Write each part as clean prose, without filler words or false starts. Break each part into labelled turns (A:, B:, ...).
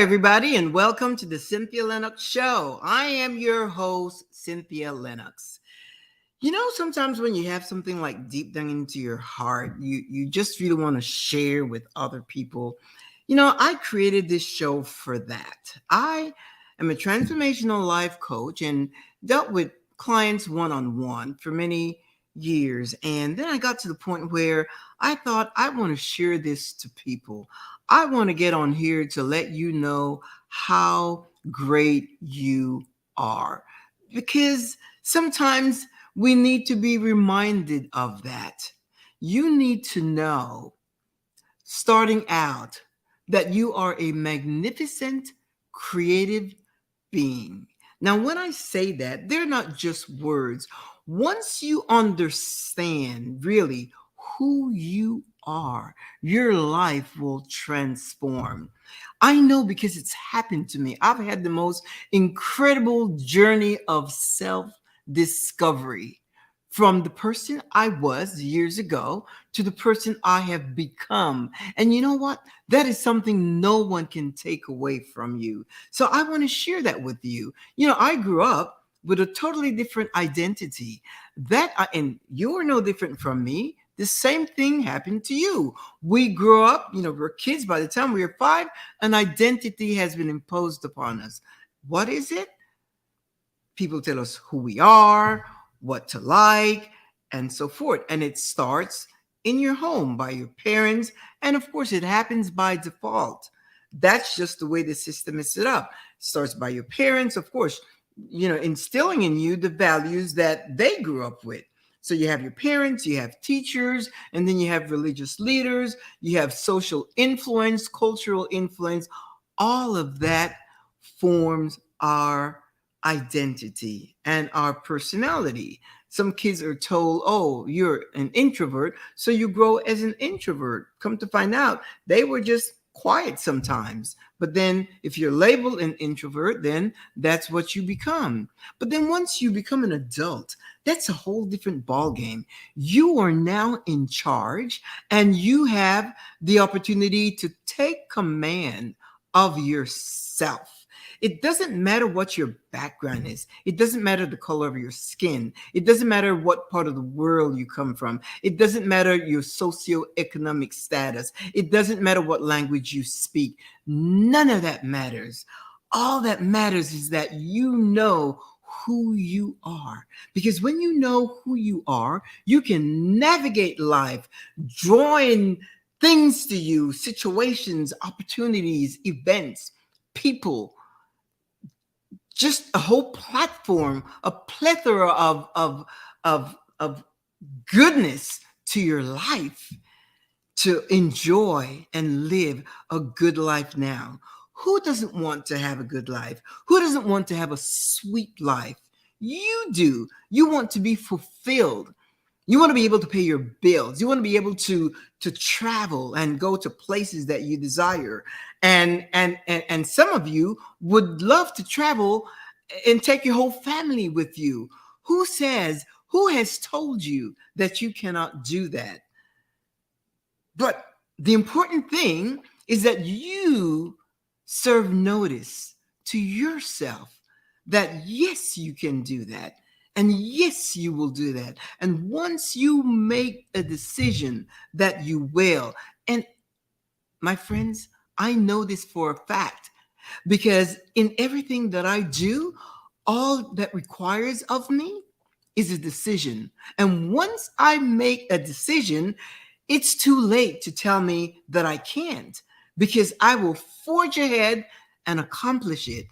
A: everybody, and welcome to the Cynthia Linox Show. I am your host, Cynthia Linox. You know, sometimes when you have something like deep down into your heart, you just really want to share with other people. You know, I created this show for that. I am a transformational life coach and dealt with clients one on one for many years. And then I got to the point where I thought I want to share this to people. I want to get on here to let you know how great you are. Because sometimes we need to be reminded of that. You need to know, starting out, that you are a magnificent, creative being. Now, when I say that, they're not just words. Once you understand really who you are, your life will transform. I know because it's happened to me. I've had the most incredible journey of self discovery from the person I was years ago to the person I have become. And you know what? That is something no one can take away from you. So I want to share that with you. You know, I grew up with a totally different identity. And you're no different from me. The same thing happened to you. We grew up, we're kids. By the time we were 5, an identity has been imposed upon us. What is it? People tell us who we are, what to like, and so forth. And it starts in your home by your parents. And of course, it happens by default. That's just the way the system is set up. It starts by your parents, of course, instilling in you the values that they grew up with. So you have your parents, you have teachers, and then you have religious leaders, you have social influence, cultural influence. All of that forms our identity and our personality. Some kids are told, oh, you're an introvert, so you grow as an introvert. Come to find out, they were just quiet sometimes. But then if you're labeled an introvert, then that's what you become. But then once you become an adult, that's a whole different ballgame. You are now in charge and you have the opportunity to take command of yourself. It doesn't matter what your background is. It doesn't matter the color of your skin. It doesn't matter what part of the world you come from. It doesn't matter your socioeconomic status. It doesn't matter what language you speak. None of that matters. All that matters is that you know who you are. Because when you know who you are, you can navigate life, drawing things to you, situations, opportunities, events, people, just a whole platform, a plethora of goodness to your life to enjoy and live a good life now. Who doesn't want to have a good life? Who doesn't want to have a sweet life? You do. You want to be fulfilled. You want to be able to pay your bills. You want to be able to travel and go to places that you desire. And some of you would love to travel and take your whole family with you. Who has told you that you cannot do that? But the important thing is that you serve notice to yourself that yes, you can do that. And yes, you will do that. And once you make a decision that you will, and my friends, I know this for a fact because in everything that I do, all that requires of me is a decision. And once I make a decision, it's too late to tell me that I can't because I will forge ahead and accomplish it.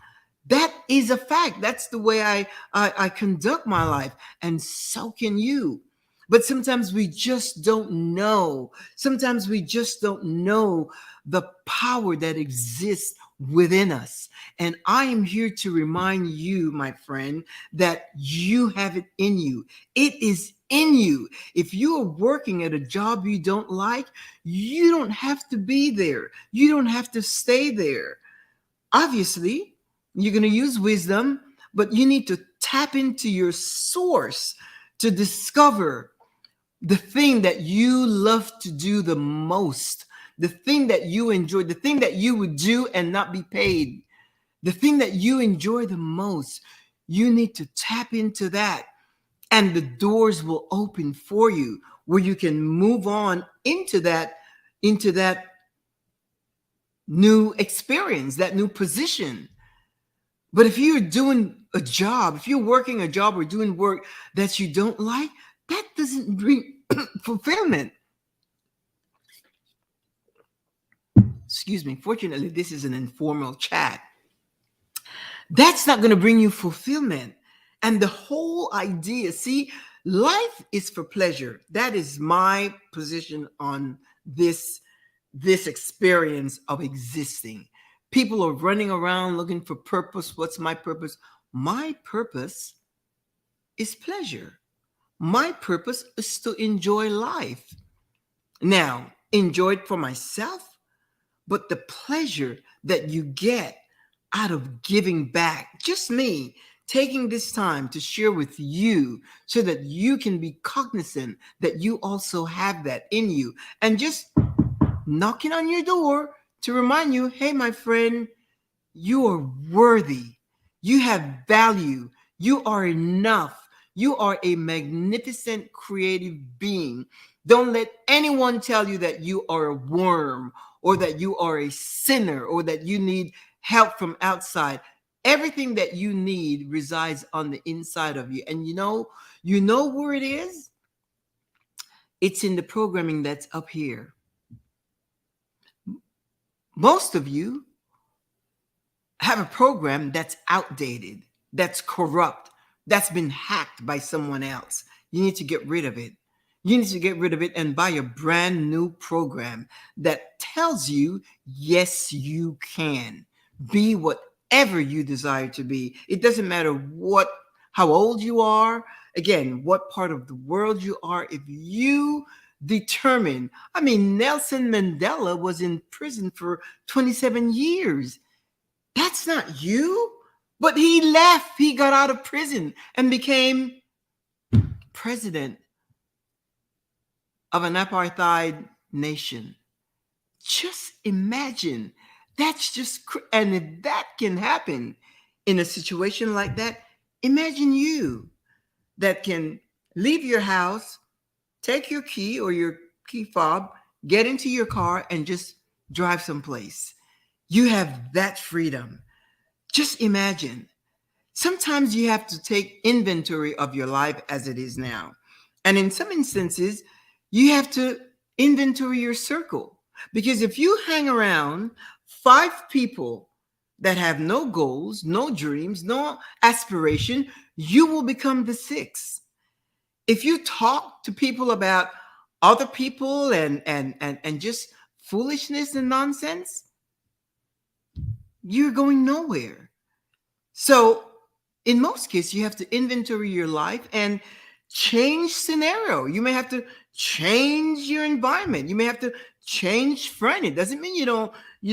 A: That is a fact. That's the way I conduct my life. And so can you. But sometimes we just don't know. Sometimes we just don't know the power that exists within us. And I am here to remind you, my friend, that you have it in you. It is in you. If you are working at a job you don't like, you don't have to be there. You don't have to stay there. Obviously, you're going to use wisdom, but you need to tap into your source to discover the thing that you love to do the most, the thing that you enjoy, the thing that you would do and not be paid, the thing that you enjoy the most. You need to tap into that, and the doors will open for you where you can move on into that new experience, that new position. But if you're doing a job, if you're working a job or doing work that you don't like, that doesn't bring fulfillment. Excuse me. Fortunately, this is an informal chat. That's not going to bring you fulfillment. And the whole idea, see, life is for pleasure. That is my position on this experience of existing. People are running around looking for purpose. What's my purpose? My purpose is pleasure. My purpose is to enjoy life. Now, enjoy it for myself, but the pleasure that you get out of giving back, just me taking this time to share with you so that you can be cognizant that you also have that in you, and just knocking on your door to remind you, hey, my friend, you are worthy. You have value. You are enough. You are a magnificent creative being. Don't let anyone tell you that you are a worm or that you are a sinner or that you need help from outside. Everything that you need resides on the inside of you. And you know where it is? It's in the programming that's up here. Most of you have a program that's outdated, that's corrupt, that's been hacked by someone else. You need to get rid of it. You need to get rid of it and buy a brand new program that tells you, yes, you can be whatever you desire to be. It doesn't matter how old you are, again, what part of the world you are. If you determine, Nelson Mandela was in prison for 27 years. That's not you. But he left. He got out of prison and became president of an apartheid nation. Just imagine. And if that can happen in a situation like that, imagine you that can leave your house, take your key or your key fob, get into your car and just drive someplace. You have that freedom. Just imagine. Sometimes you have to take inventory of your life as it is now. And in some instances, you have to inventory your circle. Because if you hang around 5 people that have no goals, no dreams, no aspiration, you will become the 6th. If you talk to people about other people and just foolishness and nonsense, you're going nowhere. So in most cases, you have to inventory your life and change scenario. You may have to change your environment. You may have to change friend. It doesn't mean you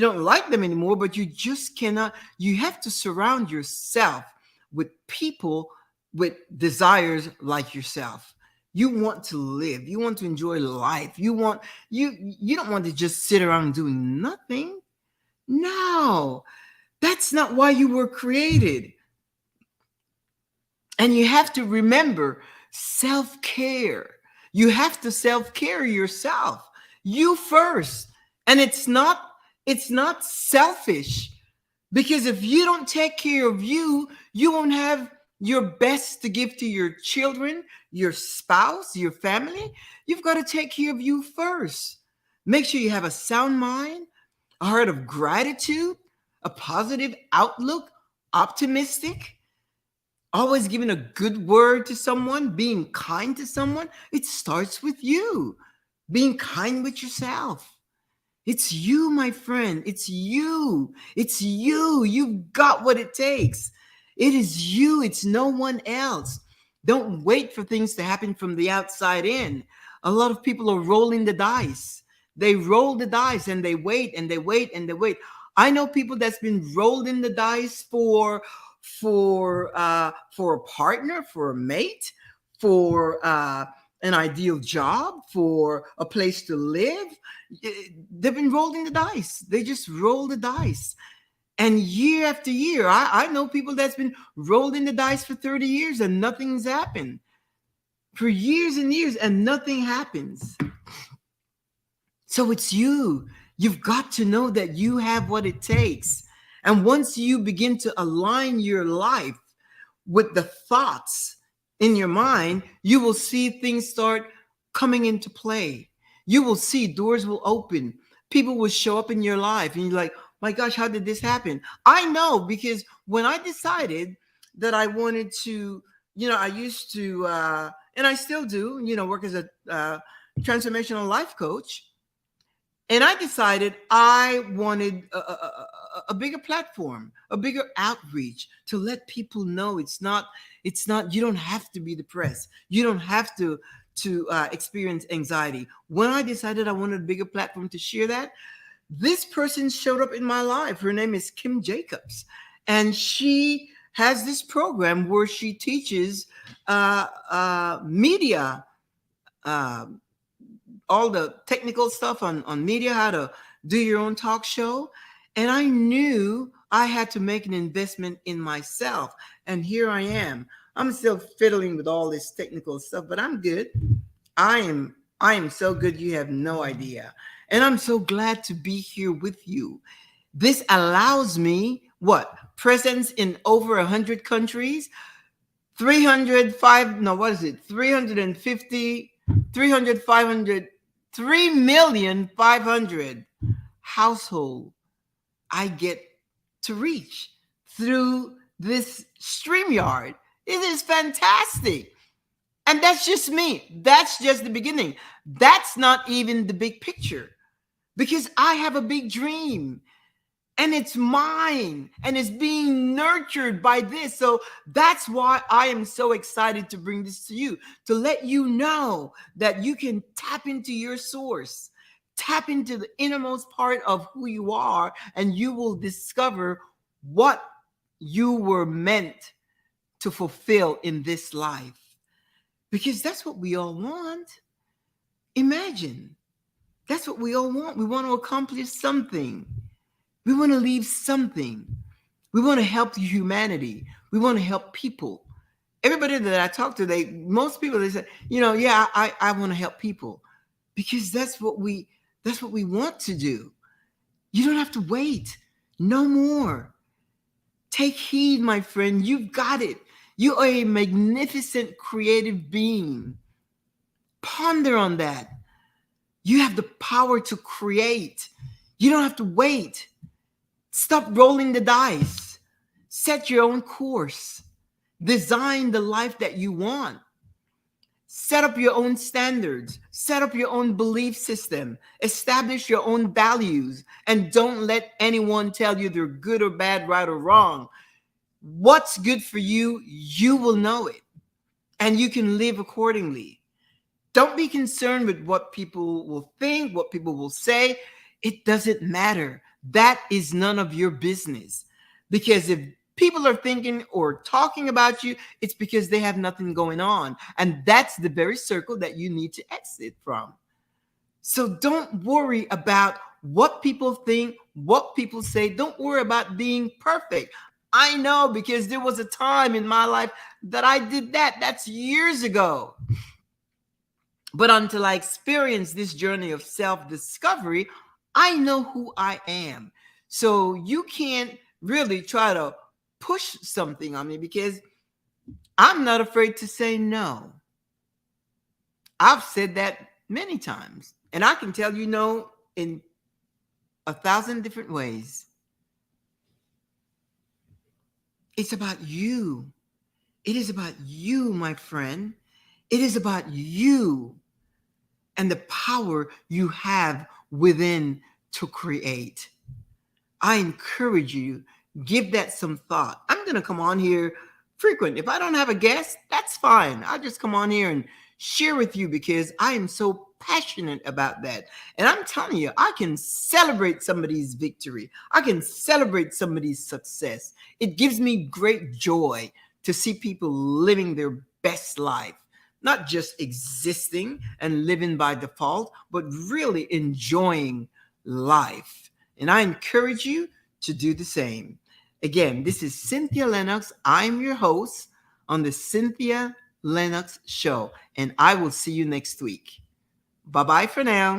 A: don't like them anymore, but you just cannot. You have to surround yourself with people with desires like yourself. You want to live. You want to enjoy life. You don't want to just sit around doing nothing. No, that's not why you were created. And you have to remember self-care. You have to self-care yourself. You first. And it's not selfish, because if you don't take care of you, you won't have your best to give to your children, your spouse, your family. You've got to take care of you first. Make sure you have a sound mind, a heart of gratitude, a positive outlook, optimistic, always giving a good word to someone, being kind to someone. It starts with you. Being kind with yourself. It's you, my friend. It's you. It's you. You've got what it takes. It is you. It's no one else. Don't wait for things to happen from the outside in. A lot of people are rolling the dice. They roll the dice and they wait and they wait and they wait. I know people that's been rolling the dice for a partner, for a mate, for an ideal job, for a place to live. They've been rolling the dice. They just roll the dice. And year after year, I know people that's been rolling the dice for 30 years and nothing's happened. For years and years and nothing happens. So it's you. You've got to know that you have what it takes. And once you begin to align your life with the thoughts in your mind, you will see things start coming into play. You will see doors will open. People will show up in your life, and you're like, my gosh, how did this happen? I know, because when I decided that I wanted to, I used to, and I still do, work as a transformational life coach. And I decided I wanted a bigger platform, a bigger outreach to let people know it's not, you don't have to be depressed. You don't have to experience anxiety. When I decided I wanted a bigger platform to share that, this person showed up in my life. Her name is Kim Jacobs. And she has this program where she teaches media, all the technical stuff on media, how to do your own talk show. And I knew I had to make an investment in myself. And here I am. I'm still fiddling with all this technical stuff, but I'm good. I am so good, you have no idea. And I'm so glad to be here with you. This allows me presence in over 100 countries, 305, no, what is it? 350, 300, 500, 3,500,000 household I get to reach through this StreamYard. It is fantastic. And that's just me. That's just the beginning. That's not even the big picture, because I have a big dream. And it's mine, and it's being nurtured by this. So that's why I am so excited to bring this to you, to let you know that you can tap into your source, tap into the innermost part of who you are, and you will discover what you were meant to fulfill in this life. Because that's what we all want. Imagine, that's what we all want. We want to accomplish something. We want to leave something. We want to help humanity. We want to help people. Everybody that I talk to, most people, they say, I want to help people, because that's what we want to do. You don't have to wait no more. Take heed, my friend. You've got it. You are a magnificent creative being. Ponder on that. You have the power to create. You don't have to wait. Stop rolling the dice. Set your own course. Design the life that you want. Set up your own standards. Set up your own belief system. Establish your own values. And don't let anyone tell you they're good or bad, right or wrong. What's good for you, you will know it. And you can live accordingly. Don't be concerned with what people will think, what people will say. It doesn't matter. That is none of your business. Because if people are thinking or talking about you, it's because they have nothing going on. And that's the very circle that you need to exit from. So don't worry about what people think, what people say. Don't worry about being perfect. I know, because there was a time in my life that I did that. That's years ago. But until I experienced this journey of self-discovery, I know who I am. So you can't really try to push something on me, because I'm not afraid to say no. I've said that many times, and I can tell you no in 1,000 different ways. It's about you. It is about you, my friend. It is about you and the power you have within to create. I encourage you, give that some thought. I'm going to come on here frequent. If I don't have a guest, that's fine. I'll just come on here and share with you, because I am so passionate about that. And I'm telling you, I can celebrate somebody's victory. I can celebrate somebody's success. It gives me great joy to see people living their best life. not just existing and living by default, but really enjoying life. And I encourage you to do the same. Again, this is Cynthia Linox. I'm your host on the Cynthia Linox Show, and I will see you next week. Bye bye for now.